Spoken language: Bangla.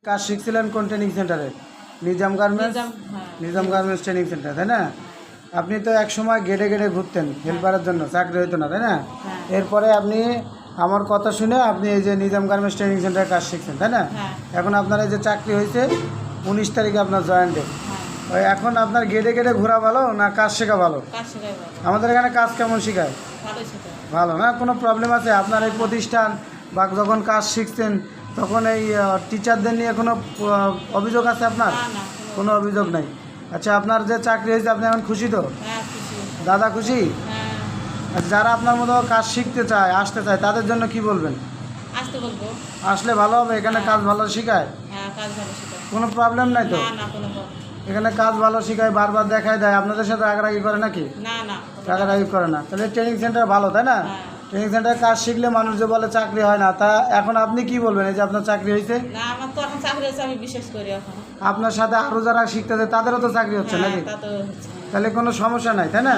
কাজ শিখছিলেন কোন ট্রেনিং সেন্টারে? Nizam garments. Nizam garments training centre, তাই না? আপনি তো এক সময় গেটে গেটে ঘুরতেন হেল্পারের জন্য, চাকরি হইতো না, তাই না? এরপরে আপনি আমার কথা শুনে আপনি এই যে নিজাম গার্মেন্টস ট্রেনিং সেন্টারে কাজ শিখছেন, তাই না? এখন আপনার এই যে চাকরি হয়েছে 19 তারিখে আপনার জয়েন ডে। ওই এখন আপনার গেটে গেটে ঘোরা ভালো না কাজ শেখা ভালো? আমাদের এখানে কাজ কেমন শেখায়? ভালো না? কোনো প্রবলেম আছে আপনার এই প্রতিষ্ঠান বা যখন কাজ শিখছেন তখন এই টিচারদের নিয়ে কোনো অভিযোগ আছে আপনার? কোনো অভিযোগ নাই। আচ্ছা, আপনার যে চাকরি হয়েছে আপনি এখন খুশি তো? দাদা খুশি? আর যারা আপনার মতো কাজ শিখতে চায়, আসতে চায়, তাদের জন্য কি বলবেন? আসলে ভালো হবে, এখানে কাজ ভালো শেখায়, কোনো প্রবলেম নাই তো? এখানে কাজ ভালো শেখায়, বারবার দেখায় দেয়, আপনাদের সাথে রাগারাগি করে নাকি? রাগারাগি করে না, তাহলে ট্রেনিং সেন্টার ভালো, তাই না? ট্রেনিং সেন্টারে কাজ শিখলে মানুষ যে বলে চাকরি হয় না, তা এখন আপনি কি বলবেন? এই যে আপনার চাকরি হয়েছে, আপনার সাথে আরও যারা শিখতেছে তাদেরও তো চাকরি হচ্ছে নাকি? তাহলে কোনো সমস্যা নাই, তাই না?